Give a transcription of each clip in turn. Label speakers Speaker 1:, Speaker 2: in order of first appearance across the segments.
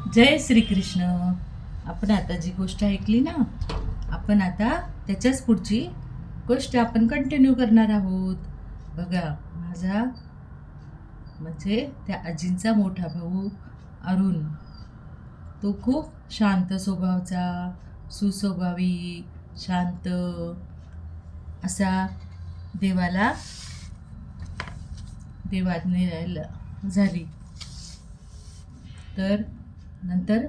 Speaker 1: जय श्रीकृष्ण. आपण आता जी गोष्ट ऐकली ना, आपण आता त्याच्याच पुढची गोष्ट आपण कंटिन्यू करणार आहोत. बघा, माझा म्हणजे त्या आजींचा मोठा भाऊ अरुण, तो खूप शांत स्वभावाचा, सुस्वभावी, शांत असा देवाला देवाज्ञा झाली. तर नंतर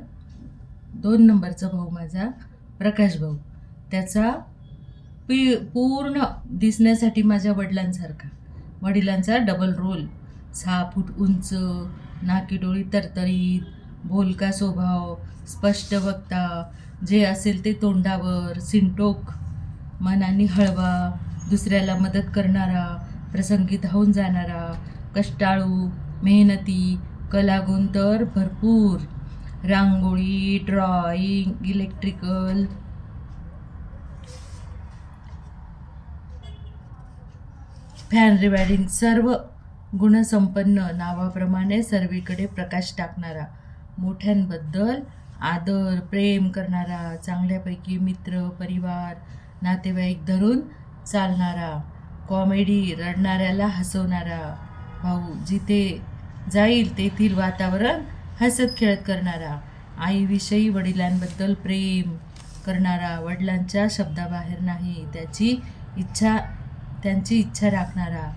Speaker 1: 2 नंबरचा भाऊ माझा प्रकाश भाऊ, त्याचा पूर्ण दिसण्यासाठी माझ्या वडिलांचा डबल रोल. 6 फूट उंच, नाकी डोळी तरतरीत, बोलका स्वभाव, स्पष्ट वक्ता, जे असेल ते तोंडावर, सिंटोक, मनाने हळवा, दुसऱ्याला मदत करणारा, प्रसंगी धावून जाणारा, कष्टाळू, मेहनती, कलागुण तर भरपूर, रांगोळी, ड्रॉइंग, इलेक्ट्रिकल, फॅन रिवायडिंग, सर्व गुणसंपन्न, नावाप्रमाणे सर्वीकडे प्रकाश टाकणारा, मोठ्यांबद्दल आदर प्रेम करणारा, चांगल्यापैकी मित्र परिवार नातेवाईक धरून चालणारा, कॉमेडी, रडणाऱ्याला हसवणारा भाऊ, जिथे जाईल तेथील वातावरण हसत खेळत करणारा, आईविषयी वडिलांबद्दल प्रेम करणारा, वडिलांच्या शब्दाबाहेर नाही त्यांची इच्छा राखणारा,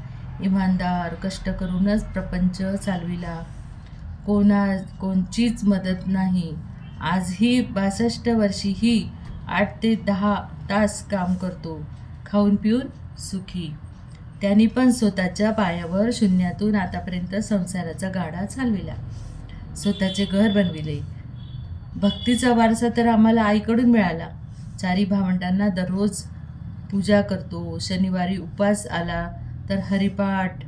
Speaker 1: इमानदार, कष्ट करूनच प्रपंच चालविला, कोणचीच मदत नाही. आजही 62 वर्षीही 8 ते 10 तास काम करतो, खाऊन पिऊन सुखी. त्यांनी पण स्वतःच्या पायावर शून्यातून आतापर्यंत संसाराचा गाडा चालविला, स्वतःचे घर बनविले. भक्तीचा वारसा तर आम्हाला आईकडून मिळाला. 4 भावंडांना दररोज पूजा करतो. शनिवारी उपास आला तर हरिपाठ,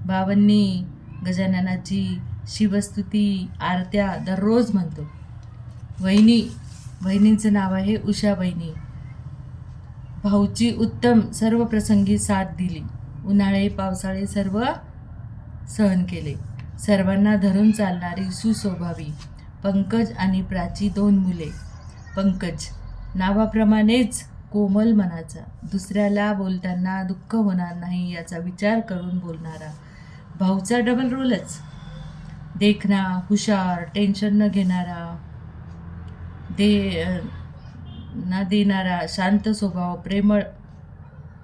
Speaker 1: बावन्नी, गजाननाची, शिवस्तुती, आरत्या दररोज म्हणतो. वहिनींचं नाव आहे उषा वहिनी. भाऊची उत्तम सर्व प्रसंगी साथ दिली. उन्हाळे पावसाळे सर्व सहन केले. सर्वांना धरून चालणारी सुस्वभावी. पंकज आणि प्राची 2 मुले. पंकज नावाप्रमाणेच कोमल मनाचा, दुसऱ्याला बोलताना दुःख होणार नाही याचा विचार करून बोलणारा. भाऊचा डबल रोलच. देखणा, हुशार, टेन्शन न घेणारा, देणारा, शांत स्वभाव, प्रेमळ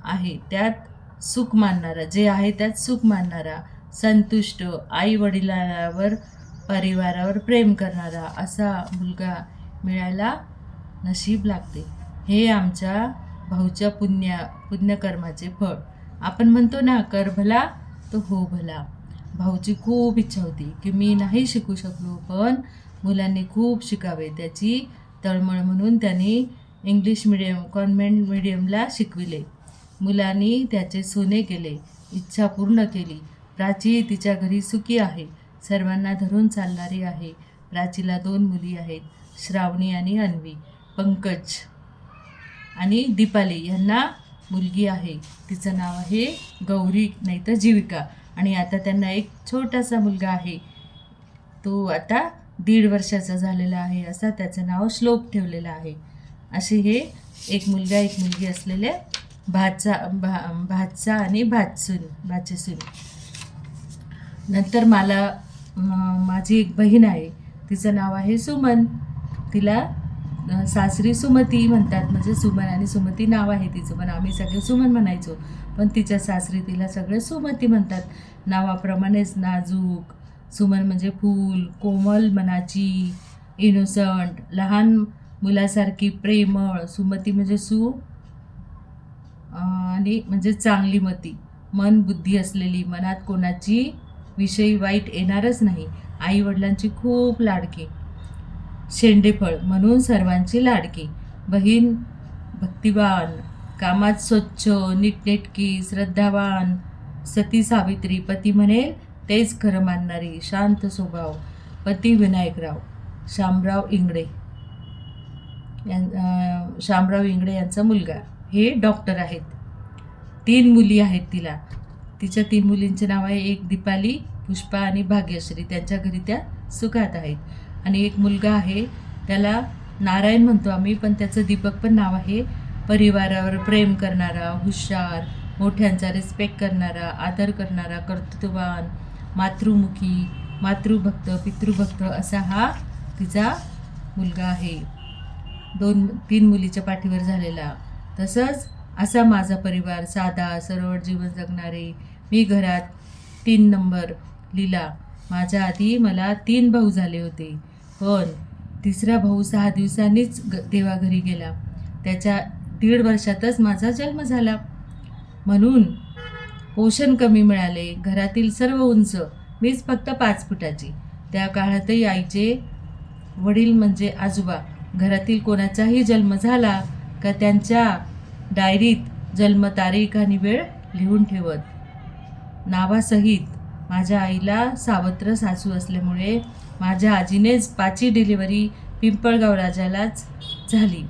Speaker 1: आहे त्यात सुख मानणारा, जे आहे त्यात सुख मानणारा, संतुष्ट, आई वडिलांवर परिवारावर प्रेम करणारा, असा मुलगा मिळायला नशीब लागते. हे आमच्या भाऊच्या पुण्यकर्माचे फळ. आपण म्हणतो ना, कर भला तो हो भला. भाऊची खूप इच्छा होती की मी नाही शिकू शकलो, पण मुलांनी खूप शिकावे त्याची तळमळ म्हणून त्यांनी इंग्लिश मीडियम कॉन्व्हेंट मीडियमला शिकविले. मुलांनी त्याचे सोने केले, इच्छा पूर्ण केली. प्राची तिच्या घरी सुखी आहे, सर्वांना धरून चालणारी आहे. प्राचीला 2 मुली आहेत, श्रावणी आणि अन्वी. पंकज आणि दीपाली यांना मुलगी आहे, तिचं नाव आहे गौरी नाही तर जीविका. आणि आता त्यांना एक छोटासा मुलगा आहे, तो आता 1.5 वर्षाचा झालेला आहे. असा त्याचं नाव श्लोक ठेवलेलं आहे. असे हे एक मुलगा एक मुलगी असलेले भाचा आणि भाचेसून. नंतर माझी एक बहीण आहे, तिचं नाव आहे सुमन. तिला सासरी सुमती म्हणतात, म्हणजे सुमन आणि सुमती नाव आहे तिचं, पण आम्ही सगळे सुमन म्हणायचो. पण तिच्या सासरी तिला सगळे सुमती म्हणतात. नावाप्रमाणेच नाजूक. सुमन म्हणजे फूल, कोमल मनाची, इनोसंट, लहान मुलासारखी प्रेमळ. सुमती म्हणजे आणि म्हणजे चांगली मती, मन बुद्धी असलेली, मनात कोणाची विषयी वाईट येणारच नाही. आई वडिलांची खूप लाडकी, शेंडेफळ म्हणून सर्वांची लाडकी. बहीण भक्तिवान, कामात स्वच्छ, नीटनेटकी, श्रद्धावान, सती सावित्री, पती म्हणेल तेच खरं मानणारी, शांत स्वभाव. पती विनायकराव शामराव इंगळे यांचा मुलगा, हे डॉक्टर आहेत. 3 मुली आहेत तिला. तिच्या 3 मुलींचे नाव आहे, एक दीपाली, पुष्पा आणि भाग्यश्री. त्यांच्या घरी त्या सुखात आहेत. आणि एक मुलगा आहे, त्याला नारायण म्हणतो आम्ही, पण त्याचं दीपक पण नाव आहे. परिवारावर प्रेम करणारा, हुशार, मोठ्यांचा रिस्पेक्ट करणारा, आदर करणारा, कर्तृत्ववान, मातृमुखी, मातृभक्त, पितृभक्त असा हा तिचा मुलगा आहे. 2-3 मुलीच्या पाठीवर झालेला. तसंच असा माझा परिवार, साधा सरळ जीवन जगणारे. मी घरात 3 नंबर लीला. माझ्या आधी मला 3 भाऊ झाले होते, पण तिसरा भाऊ 6 दिवसांनीच देवाघरी गेला. त्याच्या 1.5 वर्षातच माझा जन्म झाला. म्हणून पोषण कमी मिळाले. घरातील सर्व उंच, मीच फक्त 5 फुटाची. त्या काळातही आईचे वडील म्हणजे आजोबा घरातील कोणाचाही जन्म झाला का त्यांच्या डायरीत जन्मतारीख आणि वेळ लिहून ठेवत, नावासहित. माझ्या आईला सावत्र सासू असल्यामुळे माझ्या आजीनेच 5ही डिलिव्हरी पिंपळगाव राजालाच झाली.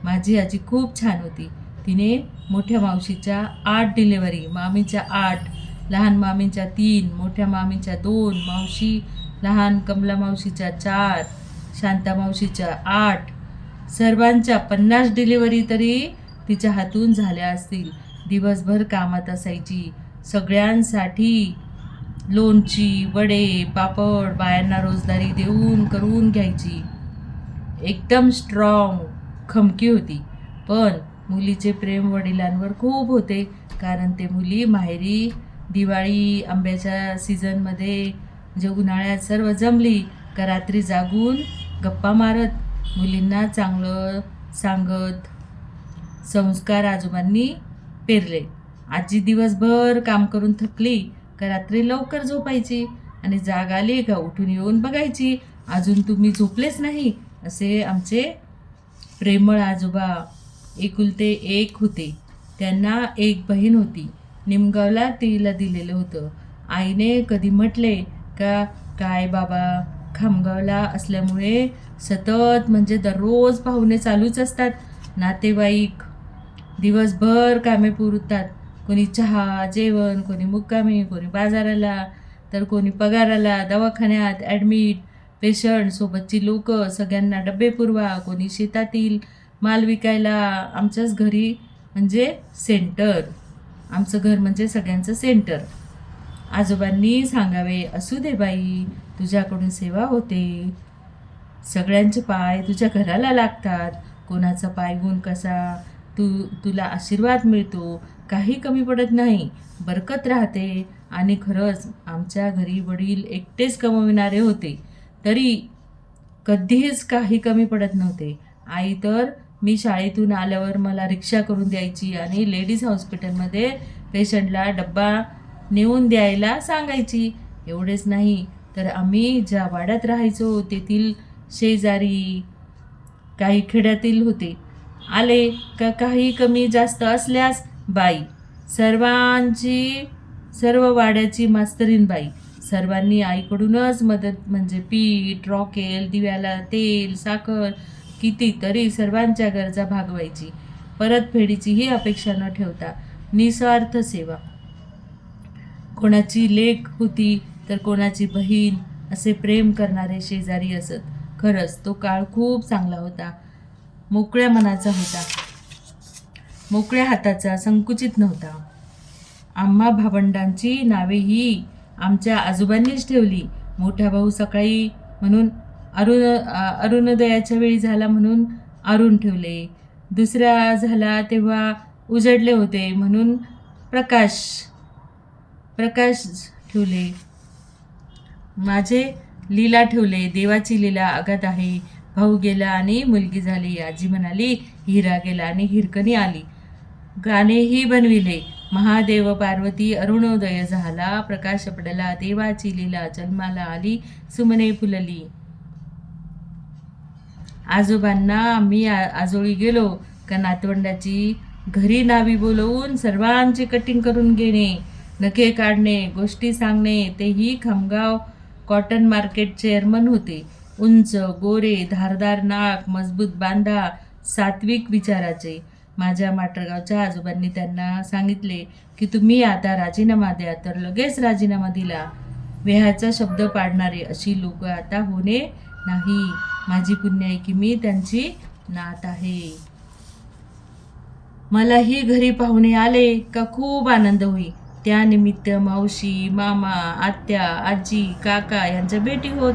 Speaker 1: माझी आजी खूप छान होती. तिने मोठ्या मावशीच्या 8 डिलिव्हरी, मामीच्या 8, लहान मामींच्या 3, मोठ्या मामीच्या 2, मावशी लहान कमला मावशीच्या 4, शांता मावशीच्या 8, सर्वांच्या 50 डिलिव्हरी तरी तिच्या हातून झाल्या असतील. दिवसभर कामात असायची. सगळ्यांसाठी लोणची, वडे, पापड बायांना रोजदारी देऊन करून घ्यायची. एकदम स्ट्रॉंग, खमकी होती. पण मुलीचे प्रेम वडिलांवर खूप होते, कारण ते मुली माहेरी दिवाळी, आंब्याच्या सीझनमध्ये म्हणजे उन्हाळ्यात सर्व जमली का रात्री जागून गप्पा मारत मुलींना चांगलं सांगत संस्कार आजोबांनी पेरले. आजी दिवसभर काम करून थकली का रात्री लवकर झोपायची आणि जाग आली का उठून येऊन बघायची, अजून तुम्ही झोपलेच नाही. असे आमचे प्रेमळ आजोबा. एकुलते एक होते. त्यांना एक बहीण होती. निमगावला तिला दिलेलं होतं. आईने कधी म्हटले का काय बाबा, खामगावला असल्यामुळे सतत म्हणजे दररोज पाहुणे चालूच असतात. नातेवाईक दिवसभर कामे पुरतात. कोणी चहा, जेवण, कोणी मुक्कामी, कोणी बाजाराला, तर कोणी पगाराला, दवाखान्यात ॲडमिट, पेशंट, सोबतची लोक, सगळ्यांना डबे पुरवा, कोणी शेतातील माल विकायला. आमच्याच घरी म्हणजे सेंटर, आमचं घर म्हणजे सगळ्यांचं सेंटर. आजोबांनी सांगावे, असू दे बाई, तुझ्याकडून सेवा होते. सगळ्यांचे पाय तुझ्या घराला लागतात. कोणाचा पाय गुण कसा, तुला आशीर्वाद मिळतो, काही कमी पडत नाही, बरकत राहते. आणि खरंच आमच्या घरी वडील एकटेच कमविणारे होते, तरी कधीच काही कमी पडत नव्हते. आई तर मी शाळेतून आल्यावर मला रिक्षा करून द्यायची आणि लेडीज हॉस्पिटलमध्ये पेशंटला डब्बा नेऊन द्यायला सांगायची. एवढेच नाही तर आम्ही ज्या वाड्यात राहायचो तेथील शेजारी काही खेड्यातील होते. आले का काही कमी जास्त असल्यास बाई, सर्व वाड्याची मास्तरीन बाई. सर्वांनी आईकडूनच मदत, म्हणजे पीठ, रॉकेल, दिव्याला तेल, साखर, कितीतरी सर्वांच्या गरजा भागवायची. परतफेडीचीही अपेक्षा न ठेवता निस्वार्थ सेवा. कोणाची लेक होती तर कोणाची बहीण, असे प्रेम करणारे शेजारी असत. खरंच तो काळ खूप चांगला होता. मोकळ्या मनाचा होता, मोकळ्या हाताचा, संकुचित नव्हता. आम्हा भावंडांची नावेही आमच्या आजोबांनीच ठेवली. मोठा भाऊ सकाळी म्हणून अरुणोदयाच्या वेळी झाला म्हणून अरुण ठेवले. दुसरा झाला तेव्हा उजडले होते म्हणून प्रकाश ठेवले. माझे लीला ठेवले. देवाची लीला अगाध आहे. भाऊ गेला आणि मुलगी झाली. आजी म्हणाली हिरा गेला आणि हिरकणी आली. गाणेही बनविले. महादेव पार्वती अरुणोदय झाला, प्रकाश पडला, देवाची लीला जन्माला आली, सुमने फुलली. आजोबांना आम्ही आजोळी गेलो का नातवंडाची घरी नावी बोलवून सर्वांची कटिंग करून घेणे, नखे काढणे, गोष्टी सांगणे. तेही खामगाव कॉटन मार्केट चेअरमन होते. उंच, गोरे, धारदार नाक, मजबूत बांधा, सात्विक विचाराचे. माझ्या माटरगावच्या आजोबांनी त्यांना सांगितले की तुम्ही आता राजीनामा द्या, तर लगेच राजीनामा दिला. वेहाचा शब्द पाडणारे अशी लोक आता होणे नाही. माझी पुण्य आहे की मी त्यांची नात आहे. मलाही घरी पाहुणे आले का खूप आनंद होई. त्यानिमित्त मावशी, मामा, आत्या, आजी, काका यांच्या भेटी होत.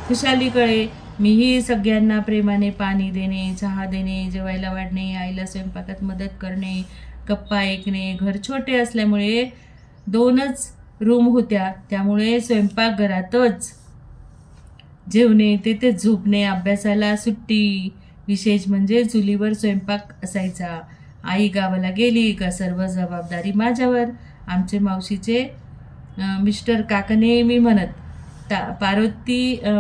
Speaker 1: खुशाली कळे. मीही सगळ्यांना प्रेमाने पाणी देणे, चहा देणे, जेवायला वाढणे, आईला स्वयंपाकात मदत करणे, गप्पा ऐकणे. घर छोटे असल्यामुळे 2च रूम होत्या, त्यामुळे स्वयंपाकघरातच जेवणे, तेथेच झोपणे, अभ्यासाला सुट्टी. विशेष म्हणजे चुलीवर स्वयंपाक असायचा. आई गावाला गेली का सर्व जबाबदारी माझ्यावर. आमचे मावशीचे मिस्टर काका नेहमी म्हणत,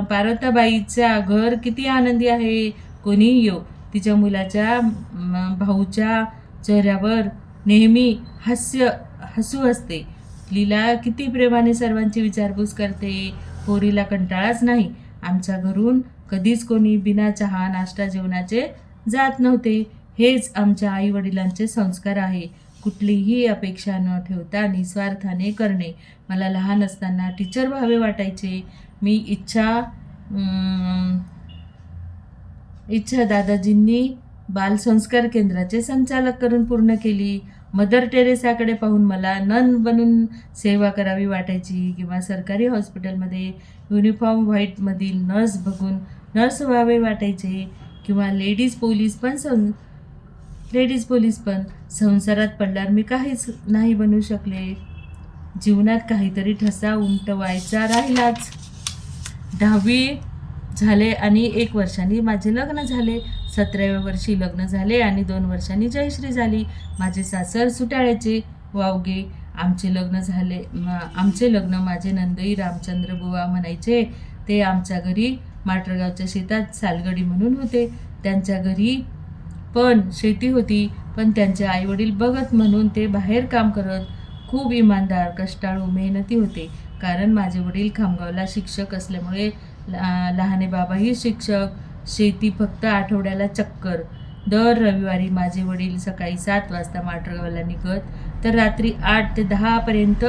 Speaker 1: पार्वताबाईचा घर किती आनंदी आहे. कोणीही येऊ, तिच्या मुलाच्या भाऊच्या चेहऱ्यावर नेहमी हसू असते. लीला किती प्रेमाने सर्वांची विचारपूस करते. पोरीला कंटाळाच नाही. आमच्या घरून कधीच कोणी बिना चहा नाश्ता जेवणाचे जात नव्हते. हेच आमच्या आई वडिलांचे संस्कार आहे. कुठलीही अपेक्षा न ठेवता निस्वार्थाने करणे. मला लहान असताना टीचर व्हावे वाटायचे. मी इच्छा दादाजींनी बालसंस्कार केंद्राचे संचालक करून पूर्ण केली. मदर टेरेसाकडे पाहून मला नन बनून सेवा करावी वाटायची किंवा सरकारी हॉस्पिटलमध्ये युनिफॉर्म व्हाईटमधील नर्स बघून नर्स व्हावे वाटायचे किंवा लेडीज पोलीस पण. संसारात पडल्यावर मी काहीच नाही बनू शकले. जीवनात काहीतरी ठसा उमटवायचा राहिलाच. 10वी झाले आणि 1 वर्षांनी माझे लग्न झाले. 17व्या वर्षी लग्न झाले आणि 2 वर्षांनी जयश्री झाली. माझे सासर सुटाळ्याचे वावगे. आमचे लग्न माझे नंदई रामचंद्र बुवा म्हणायचे. ते आमच्या घरी माटरगावच्या शेतात सालगडी म्हणून होते. त्यांच्या घरी पण शेती होती, पण त्यांचे आईवडील बघत म्हणून ते बाहेर काम करत. खूप इमानदार, कष्टाळू, मेहनती होते. कारण माझे वडील खामगावला शिक्षक असल्यामुळे लहाने बाबाही शिक्षक. शेती फक्त आठवड्याला चक्कर. दर रविवारी माझे वडील सकाळी 7 वाजता माटरगावला निघत तर रात्री 8 ते 10 पर्यंत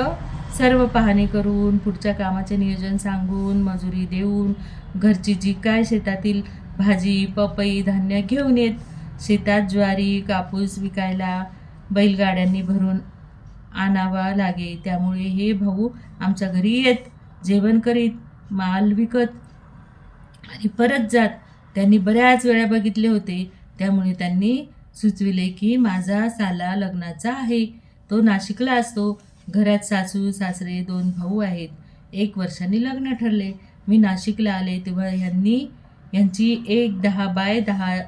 Speaker 1: सर्व पाहणी करून, पुढच्या कामाचे नियोजन सांगून, मजुरी देऊन, घरची जी काय शेतातील भाजी, पपई, धान्य घेऊन येत. शेतात ज्वारी, कापूस विकायला बैलगाड्यांनी भरून आणावा लागे. त्यामुळे हे भाऊ आमच्या घरी येत, जेवण करीत, माल विकत आणि परत जात. त्यांनी बऱ्याच वेळा बघितले होते. त्यामुळे त्यांनी सुचविले की माझा साला लग्नाचा आहे. तो नाशिकला असतो. घरात सासू सासरे 2 भाऊ आहेत. 1 वर्षांनी लग्न ठरले. मी नाशिकला आले तेव्हा यांची एक 10 बाय 10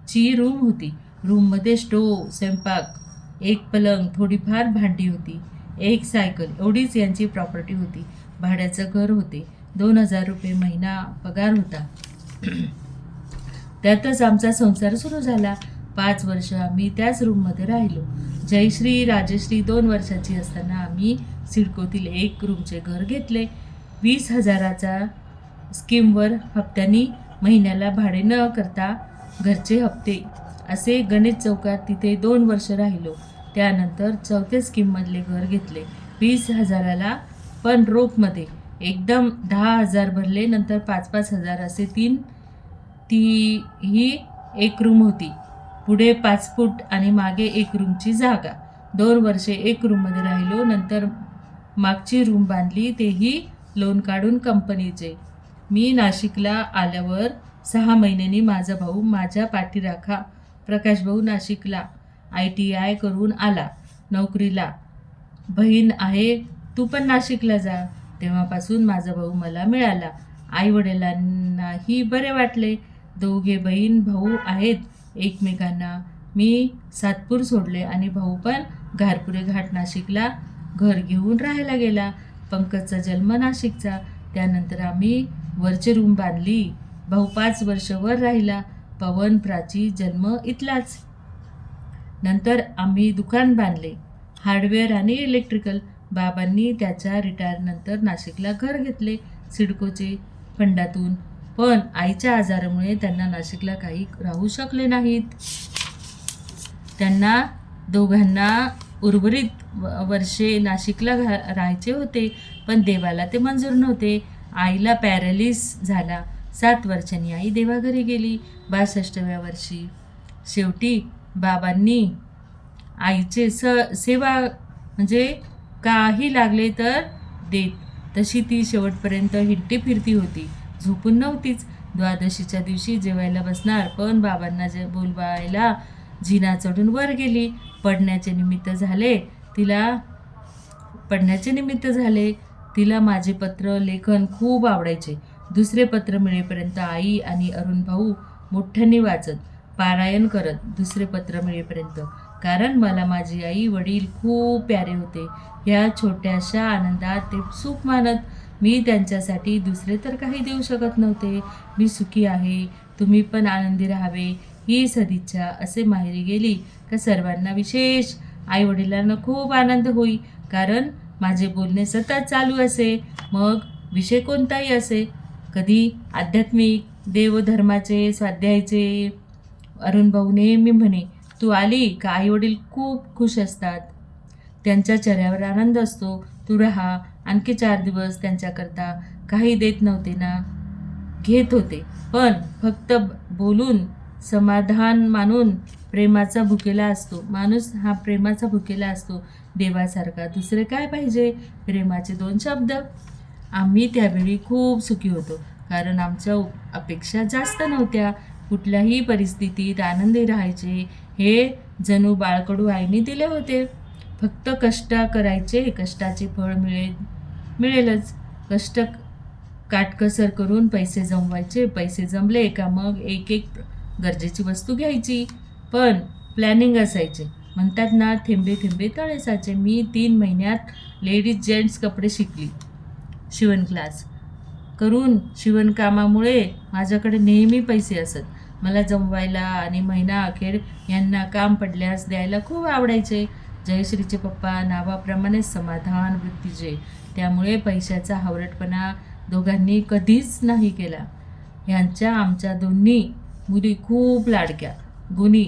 Speaker 1: ची रूम होती. रूममध्ये स्टोव, स्वयंपाक, 1 पलंग, थोडीफार भांडी होती, 1 सायकल, एवढीच यांची प्रॉपर्टी होती. भाड्याचं घर होते. 2000 रुपये महिना पगार होता. त्यातच आमचा संसार सुरू झाला. 5 वर्ष आम्ही त्याच रूममध्ये राहिलो. जयश्री राजश्री 2 वर्षाची असताना आम्ही सिडकोतील 1 रूमचे घर घेतले. 20,000चा स्कीमवर हप्त्यानी महिन्याला भाडे न करता घरचे हप्ते असे गणेश चौकात. तिथे 2 वर्ष राहिलो. त्यानंतर 4थ्या स्कीममधले घर घेतले 20,000ला, पण रोखमध्ये. एकदम 10,000 भरले. नंतर 5,000 असे ही 1 रूम होती. पुढे 5 फूट आणि मागे 1 रूमची जागा. 2 वर्षे 1 रूममध्ये राहिलो. नंतर मागची रूम बांधली, तेही लोन काढून कंपनीचे. मी नाशिकला आल्यावर 6 महिन्यांनी माझा भाऊ माझ्या पाठीराखा प्रकाशभाऊ नाशिकला ITI करून आला नोकरीला. बहीण आहे, तू पण नाशिकला जा. तेव्हापासून माझा भाऊ मला मिळाला. आईवडिलांनाही बरे वाटले. 2 बहीण भाऊ आहेत एकमेकांना. मी सातपूर सोडले आणि भाऊ पण घारपुरे घाट नाशिकला घर घेऊन राहायला गेला. पंकजचा जन्म नाशिकचा. त्यानंतर आम्ही वरची रूम बांधली. भाऊ 5 वर्ष वर राहिला. पवन प्राची जन्म इथलाच. नंतर आम्ही दुकान बांधले, हार्डवेअर आणि इलेक्ट्रिकल. बाबांनी त्याच्या रिटायरनंतर नाशिकला घर घेतले सिडकोचे फंडातून. पण आईच्या आजारामुळे त्यांना नाशिकला काही राहू शकले नाहीत. त्यांना दोघांना उर्वरित वर्षे नाशिकला राहायचे होते, पण देवाला ते मंजूर नव्हते. आईला पॅरालिस झाला. 7 वर्षांनी आई देवाघरी गेली. 62व्या वर्षी शेवटी बाबांनी आईचे सेवा म्हणजे काही लागले तर देत. तशी ती शेवटपर्यंत हिंडती फिरती होती, झोपून नव्हतीच. द्वादशीच्या दिवशी जेवायला बसणार, पण बाबांना बोलवायला जिना चढून वर गेली. पडण्याचे निमित्त झाले. तिला माझे पत्र लेखन खूप आवडायचे. दुसरे पत्र मिळेपर्यंत आई आणि अरुण भाऊ मोठ्यांनी वाचत, पारायण करत दुसरे पत्र मिळेपर्यंत. कारण मला माझी आई वडील खूप प्यारे होते. ह्या छोट्याशा आनंदात ते सुख मानत. मी त्यांच्यासाठी दुसरे तर काही देऊ शकत नव्हते. मी सुखी आहे, तुम्ही पण आनंदी राहावे ही सदिच्छा. असे माहेरी गेली का सर्वांना, विशेष आईवडिलांना खूप आनंद होई. कारण माझे बोलणे सतत चालू असे, मग विषय कोणताही असे. कधी आध्यात्मिक, देवधर्माचे, स्वाध्यायाचे. अरुण भाऊ नेहमी म्हणे, तू आली का आईवडील खूप खुश असतात, त्यांच्या चेहऱ्यावर आनंद असतो. तू राहा आणखी 4 दिवस. त्यांच्याकरता काही देत नव्हते ना, घेत होते, पण फक्त बोलून समाधान मानून. प्रेमाचा भुकेला असतो माणूस, हा प्रेमाचा भुकेला असतो देवासारखा. दुसरे काय पाहिजे, प्रेमाचे 2 शब्द. आम्ही त्यावेळी खूप सुखी होतो, कारण आमच्या अपेक्षा जास्त नव्हत्या. कुठल्याही परिस्थितीत आनंदी राहायचे हे जणू बाळकडू आईने दिले होते. फक्त कष्ट करायचे, कष्टाचे फळ मिळेलच. कष्ट काटकसर करून पैसे जमवायचे. पैसे जमले का मग एक गरजेची वस्तू घ्यायची. पण प्लॅनिंग असायचे. म्हणतात ना, थेंबे थेंबे तळे साचे. मी 3 महिन्यात लेडीज जेंट्स कपडे शिकली. शिवण क्लास करून शिवणकामामुळे माझ्याकडे नेहमी पैसे असत. मला जमवायला आणि महिना अखेर यांना काम पडल्यास द्यायला खूप आवडायचे. जयश्रीचे पप्पा नावाप्रमाणेच समाधान वृत्तीचे, त्यामुळे पैशाचा हावरटपणा दोघांनी कधीच नाही केला. ह्यांच्या आमच्या दोन्ही मुली खूप लाडक्या, गुणी,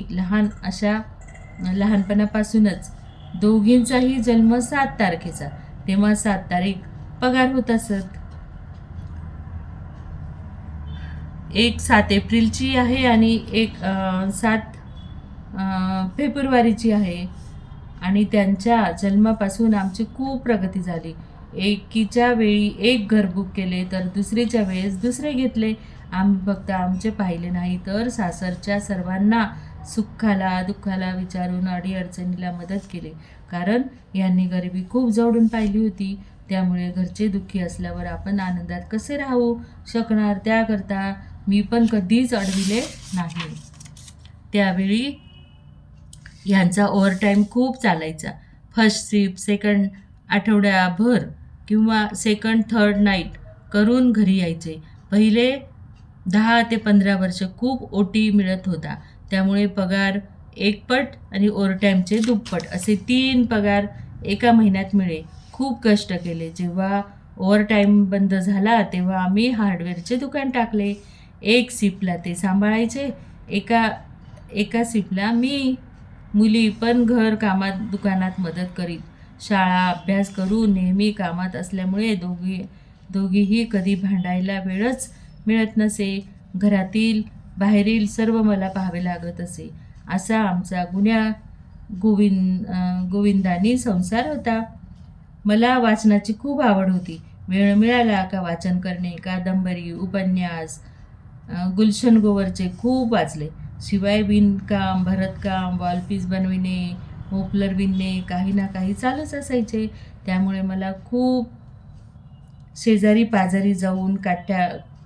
Speaker 1: लहानपणापासूनच. दोघींचाही जन्म 7 तारखेचा. तेव्हा 7 तारीख पगार होत असत. एक 7 एप्रिलची आहे आणि एक 7 फेब्रुवारीची आहे. आणि त्यांच्या जन्मापासून आमची खूप प्रगती झाली. एकीच्या वेळी एक घर बुक केले तर दुसरीच्या वेळेस दुसरे घेतले. आम्ही फक्त आमचे पाहिले नाही तर सासरच्या सर्वांना सुखाला दुःखाला विचारून अडीअडचणीला मदत केली. कारण यांनी गरिबी खूप जवळून पाहिली होती. त्यामुळे घरचे दुःखी असल्यावर आपण आनंदात कसे राहू शकणार, त्याकरता मी पण कधीच अडविले नाही. त्यावेळी ह्यांचा ओव्हरटाईम खूप चालायचा. फर्स्ट शिफ्ट, सेकंड आठवड्याभर किंवा सेकंड थर्ड नाईट करून घरी यायचे. पहिले 10 ते 15 वर्ष खूप ओटी मिळत होता. त्यामुळे पगार 1 पट आणि ओव्हरटाईमचे 2 पट असे 3 पगार एका महिन्यात मिळे. खूप कष्ट केले. जेव्हा ओव्हरटाईम बंद झाला तेव्हा आम्ही हार्डवेअरचे दुकान टाकले. 1 शिफ्टला ते सांभाळायचे, एका शिफ्टला मी. मुली पण घर कामात दुकानात मदत करीत. शाळा अभ्यास करून नेहमी कामात असल्यामुळे दोघीही कधी भांडायला वेळच मिळत नसे. घरातील बाहेरील सर्व मला पाहावे लागत असे. असा आमचा गोविंदानी संसार होता. मला वाचनाची खूप आवड होती. वेळ मिळाला का वाचन करणे. कादंबरी, उपन्यास, गुलशन गोवरचे खूप वाचले. शिवाय विणकाम, भरतकाम, वॉलपीस बनविणे, मोपलर विणणे, काही ना काही चालूच असायचे. त्यामुळे मला खूप शेजारी पाजारी जाऊन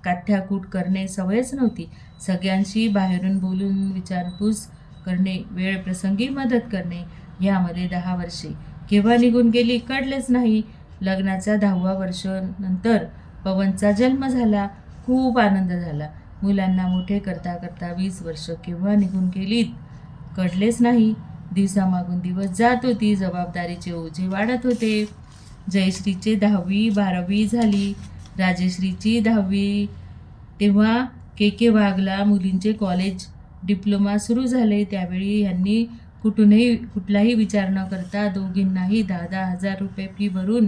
Speaker 1: काठ्याकूट करणे सवयच नव्हती. सगळ्यांशी बाहेरून बोलून विचारपूस करणे, वेळ प्रसंगी मदत करणे. ह्यामध्ये 10 वर्षे केव्हा निघून गेली कळलेच नाही. लग्नाचा 10व्या वर्षानंतर पवनचा जन्म झाला. खूप आनंद झाला. मुलांना मोठे करता करता 20 वर्ष केव्हा निघून गेलीत कळलेच नाही. दिवसामागून दिवस जात होती. जबाबदारीचे ओझे वाढत होते. जयश्रीची 10वी 12वी झाली. राजेश्रीची 10वी. तेव्हा के वाघला मुलींचे कॉलेज डिप्लोमा सुरू झाले. त्यावेळी यांनी कुठलाही विचार न करता दोघींनाही 10,000 हजार रुपये फी भरून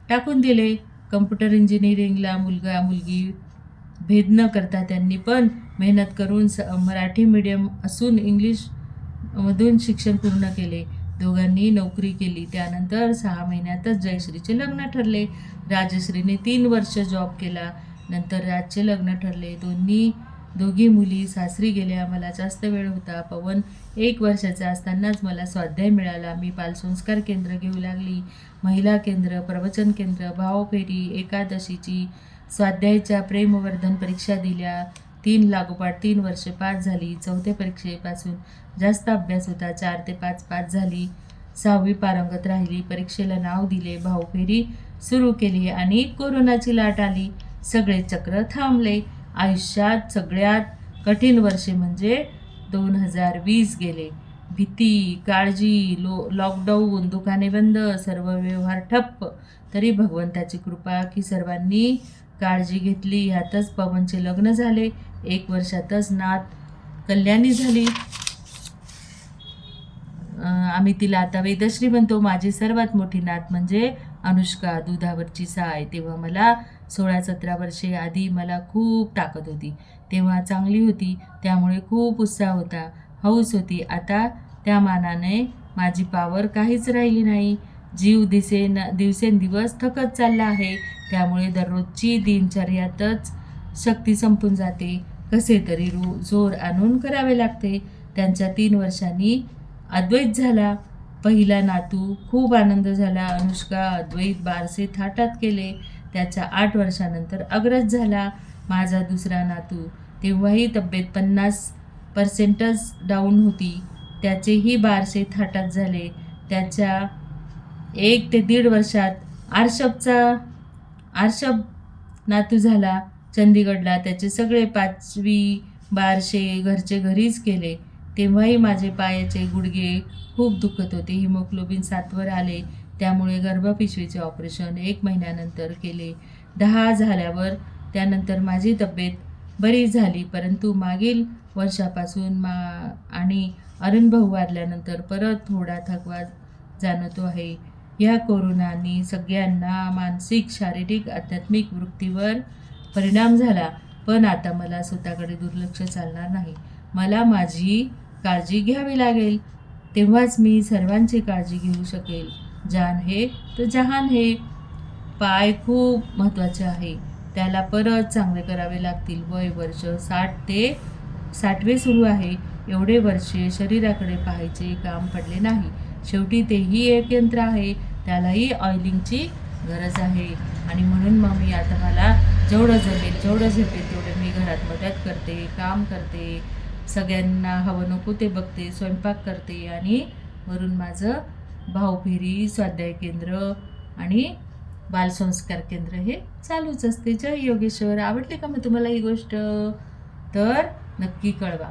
Speaker 1: टाकून दिले. कम्प्युटर इंजिनिअरिंगला मुलगा मुलगी भेद न करता त्यांनी पण मेहनत करून मराठी मीडियम असून इंग्लिशमधून शिक्षण पूर्ण केले. दोघांनी नोकरी केली. त्यानंतर 6 महिन्यातच जयश्रीचे लग्न ठरले. राजश्रीने 3 वर्ष जॉब केला. नंतर राजचे लग्न ठरले. दोघी मुली सासरी गेल्या. मला जास्त वेळ होता. पवन 1 वर्षाचा असतानाच मला स्वाध्याय मिळाला. मी बालसंस्कार केंद्र घेऊ लागली. महिला केंद्र, प्रवचन केंद्र, भावफेरी, एकादशीची, स्वाध्यायाच्या प्रेमवर्धन परीक्षा दिल्या. 3 वर्ष पास झाली. 4थ्या परीक्षेपासून जास्त अभ्यास होता. 4 ते 5 पास झाली. 6वी पारंगत राहिली. परीक्षेला नाव दिले. भावफेरी सुरू केली आणि कोरोनाची लाट आली. सगळे चक्र थांबले. आयुष्यात सगळ्यात कठीण वर्षे म्हणजे 2020 गेले. भीती, काळजी, लॉकडाऊन, दुकाने बंद, सर्व व्यवहार ठप्प. तरी भगवंताची कृपा की सर्वांनी काळजी घेतली. ह्यातच पवनचे लग्न झाले. 1 वर्षातच नात कल्याणी झाली. आम्ही तिला आता वेदश्री म्हणतो. माझी सर्वात मोठी नात म्हणजे अनुष्का, दुधावरची साय. तेव्हा मला 16-17 वर्षे आधी मला खूप ताकद होती. तेव्हा चांगली होती, त्यामुळे खूप उत्साह होता, हौस होती. आता त्या मानाने माझी पावर काहीच राहिली नाही. जीव दिवसेंदिवस थकत चालला आहे. त्यामुळे दररोजची दिनचर्यातच शक्ती संपून जाते. कसे तरी जोर आणून करावे लागते. त्यांच्या 3 वर्षांनी अद्वैत झाला. पहिला नातू. खूप आनंद झाला. अनुष्का, अद्वैत बारसे थाटात केले. त्याच्या 8 वर्षानंतर अग्रज झाला. माझा दुसरा नातू. तेव्हाही तब्येत 50%च डाऊन होती. त्याचेही बारसे थाटात झाले. त्याच्या 1 ते 1.5 वर्षात आर्षभ नातू झाला चंदीगडला. त्याचे सगळे 5वी बारसे घरचे घरीच केले. तेव्हाही माझे पायाचे गुडघे खूप दुखत होते. हिमोग्लोबिन 7 वर आले. त्यामुळे गर्भपिशवीचे ऑपरेशन 1 महिन्यानंतर केले. 10 झाल्यावर त्यानंतर माझी तब्येत बरी झाली. परंतु मागील वर्षापासून आणि अरुण भाऊ वारल्यानंतर परत थोडा थकवा जाणवतो आहे. या कोरोनाने सगळ्यांना मानसिक, शारीरिक, आध्यात्मिक वृत्तीवर परिणाम झाला. पण आता मला स्वतःकडे दुर्लक्ष चालणार नाही. मला माझी काळजी घ्यावी लागेल. तेव्हाच मी सर्वांची काळजी घेऊ शकेल. जान है तो जहान है. पाय खूप महत्त्वाचे आहे. त्याला परत चांगले करावे लागतील. वय वर्ष 60 ते 60वे सुरू आहे. एवढे वर्षे शरीराकडे पाहायचे काम पडले नाही. शेवटी तेही एक यंत्र आहे. त्यालाही ऑइलिंगची गरज आहे. आणि म्हणून मग मी आता मला जेवढं जमेल, जेवढं झेपेल तेवढं मी घरात मदत करते, काम करते, सगळ्यांना हवं नको ते बघते, स्वयंपाक करते आणि वरून माझं भावफेरी, स्वाध्याय केंद्र आणि बालसंस्कार केंद्र हे चालूच असते. जय योगेश्वर. आवडली का मग तुम्हाला ही गोष्ट? तर नक्की कळवा.